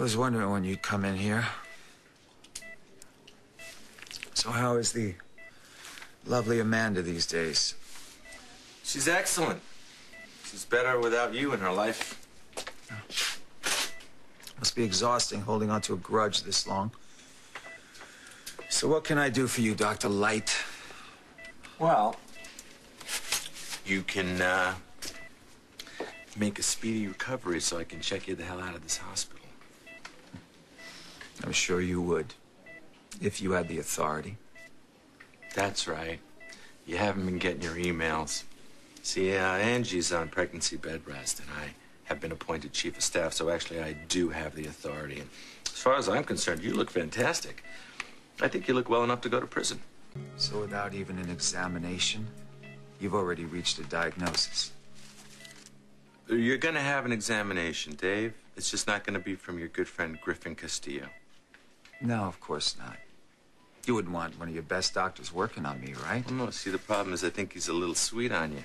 was wondering when you'd come in here. So how is the lovely Amanda these days? She's excellent. She's better without you in her life. Must be exhausting holding on to a grudge this long. So what can I do for you, Dr. Light? Well, you can make a speedy recovery so I can check you the hell out of this hospital. I'm sure you would, if you had the authority. That's right. You haven't been getting your emails. See, Angie's on pregnancy bed rest, and I have been appointed chief of staff, so actually I do have the authority. And as far as I'm concerned, you look fantastic. I think you look well enough to go to prison. So without even an examination, you've already reached a diagnosis. You're gonna have an examination, Dave. It's just not gonna be from your good friend Griffin Castillo. No, of course not. You wouldn't want one of your best doctors working on me, right? Well, no, see, the problem is I think he's a little sweet on you.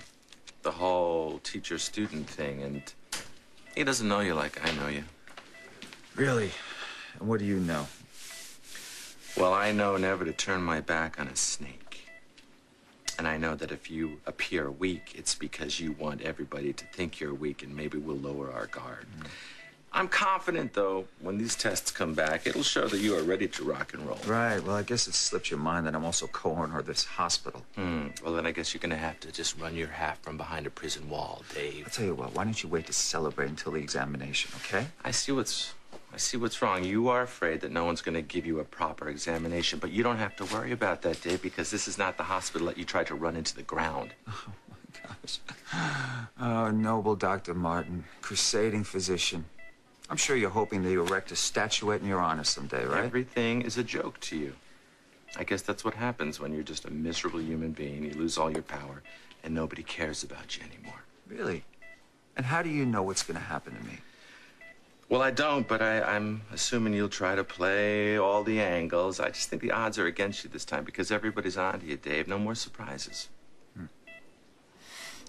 The whole teacher-student thing, and he doesn't know you like I know you. Really? And what do you know? Well, I know never to turn my back on a snake. And I know that if you appear weak, it's because you want everybody to think you're weak, and maybe we'll lower our guard. I'm confident, though, when these tests come back, it'll show that you are ready to rock and roll. Right. Well, I guess it slipped your mind that I'm also co-owner of this hospital. Well, then I guess you're going to have to just run your half from behind a prison wall, Dave. I'll tell you what, why don't you wait to celebrate until the examination, okay? I see what's wrong. You are afraid that no one's going to give you a proper examination, but you don't have to worry about that, Dave, because this is not the hospital that you tried to run into the ground. Oh, my gosh. Oh, noble Dr. Martin, crusading physician. I'm sure you're hoping they erect a statuette in your honor someday, right? Everything is a joke to you. I guess that's what happens when you're just a miserable human being. You lose all your power, and nobody cares about you anymore. Really? And how do you know what's going to happen to me? Well, I don't, but I'm assuming you'll try to play all the angles. I just think the odds are against you this time because everybody's on to you, Dave. No more surprises.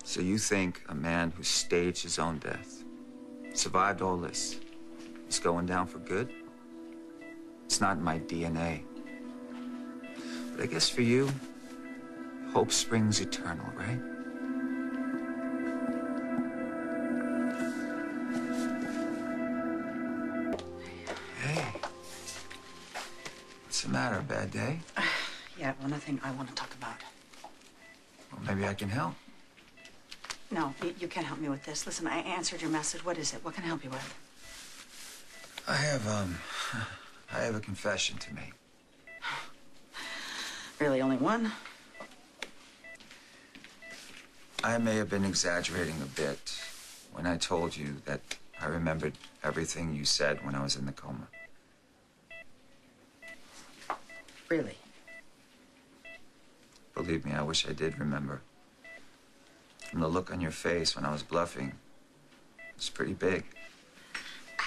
So you think a man who staged his own death, survived all this, is going down for good? It's not in my DNA. But I guess for you, hope springs eternal, right? Hey. What's the matter, a bad day? Yeah, well, nothing I want to talk about. Well, maybe I can help. No, you can't help me with this. Listen, I answered your message. What is it? What can I help you with? I have a confession to make. Really, only one? I may have been exaggerating a bit when I told you that I remembered everything you said when I was in the coma. Really? Believe me, I wish I did remember. From the look on your face when I was bluffing, it's pretty big.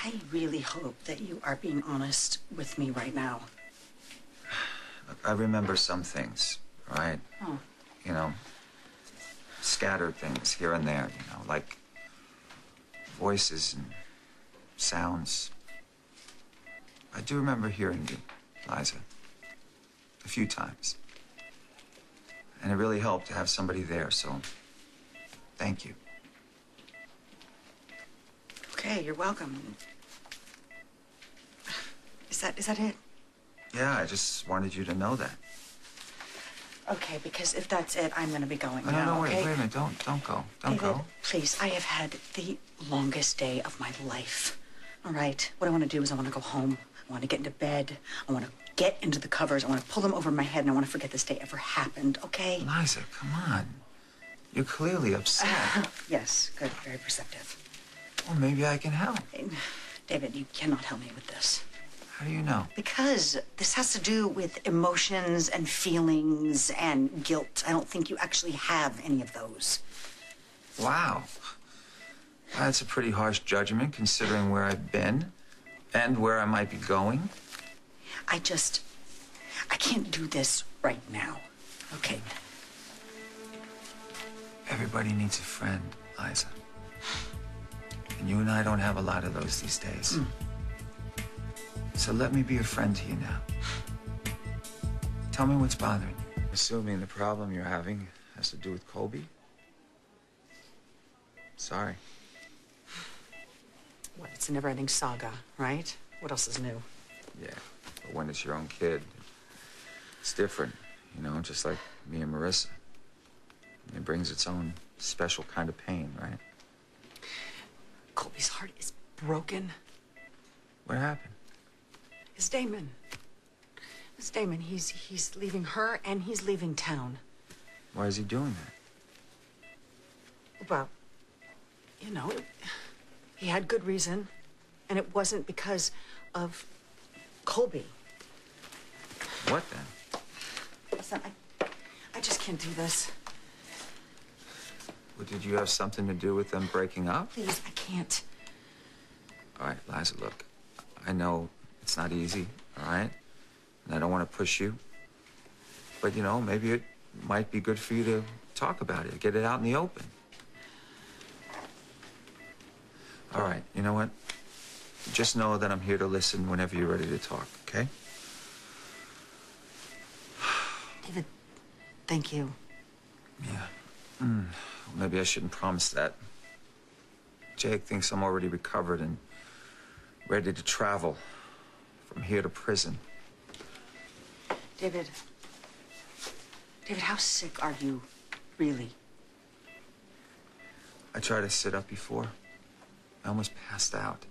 I really hope that you are being honest with me right now. Look, I remember some things, right? Oh. You know, scattered things here and there, you know, like voices and sounds. I do remember hearing you, Liza, a few times. And it really helped to have somebody there, so thank you. Okay, you're welcome. Is that it? Yeah, I just wanted you to know that. Okay, because if that's it, I'm gonna be going No, now, no, wait, okay? wait a minute, don't go. Don't David, go. please, I have had the longest day of my life. All right, what I want to do is I want to go home. I want to get into bed. I want to get into the covers. I want to pull them over my head, and I want to forget this day ever happened, okay? Liza, come on. You're clearly upset. Yes, good, very perceptive. Well, maybe I can help. David, you cannot help me with this. How do you know? Because this has to do with emotions and feelings and guilt. I don't think you actually have any of those. Wow. That's a pretty harsh judgment considering where I've been and where I might be going. I can't do this right now. Okay. Everybody needs a friend, Liza. And you and I don't have a lot of those these days. So let me be a friend to you now. Tell me what's bothering you. Assuming the problem you're having has to do with Colby? Sorry. What, it's a never-ending saga, right? What else is new? Yeah, but when it's your own kid, it's different, you know, just like me and Marissa. It brings its own special kind of pain, right? Colby's heart is broken. What happened? It's Damon. It's Damon. He's leaving her and he's leaving town. Why is he doing that? Well, you know, he had good reason, and it wasn't because of Colby. What then? Listen, I just can't do this. Well, did you have something to do with them breaking up? Please, I can't. All right, Liza, look, I know it's not easy, all right? And I don't want to push you. But, you know, maybe it might be good for you to talk about it, get it out in the open. All right, you know what? Just know that I'm here to listen whenever you're ready to talk, okay? David, thank you. Yeah. Well, maybe I shouldn't promise that. Jake thinks I'm already recovered and ready to travel from here to prison. David, how sick are you, really? I tried to sit up before. I almost passed out.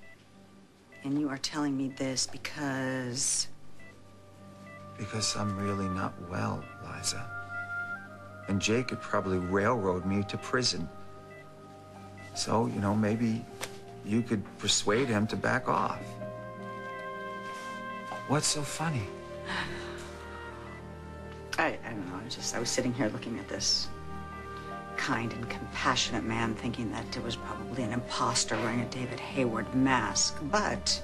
And you are telling me this because... Because I'm really not well, Liza. And Jake could probably railroad me to prison. So, you know, maybe you could persuade him to back off. What's so funny? I don't know, I was sitting here looking at this kind and compassionate man thinking that it was probably an imposter wearing a David Hayward mask. But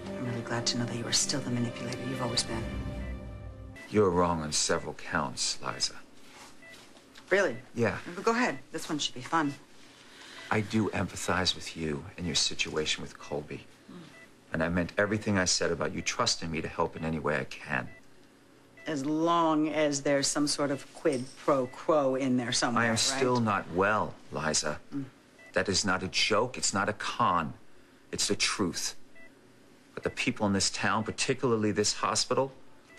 I'm really glad to know that you are still the manipulator you've always been. You're wrong on several counts, Liza. Really? Yeah. Well, go ahead. This one should be fun. I do empathize with you and your situation with Colby. And I meant everything I said about you trusting me to help in any way I can. As long as there's some sort of quid pro quo in there somewhere, I am right? still not well, Liza. That is not a joke. It's not a con. It's the truth. But the people in this town, particularly this hospital,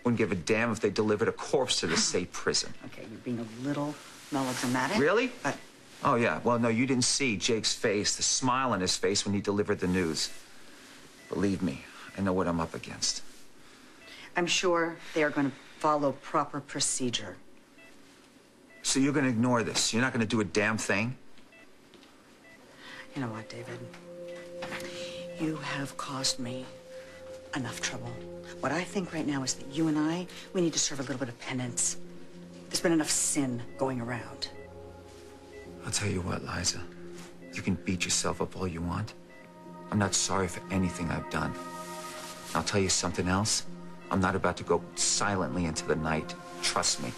wouldn't give a damn if they delivered a corpse to the state prison. Okay, you're being a little melodramatic. Really? But Oh, yeah. Well, no, you didn't see Jake's face, the smile on his face when he delivered the news. Believe me, I know what I'm up against. I'm sure they are going to follow proper procedure. So you're going to ignore this? You're not going to do a damn thing? You know what, David? You have caused me enough trouble. What I think right now is that you and we need to serve a little bit of penance. There's been enough sin going around. I'll tell you what, Liza. You can beat yourself up all you want. I'm not sorry for anything I've done. I'll tell you something else. I'm not about to go silently into the night. Trust me.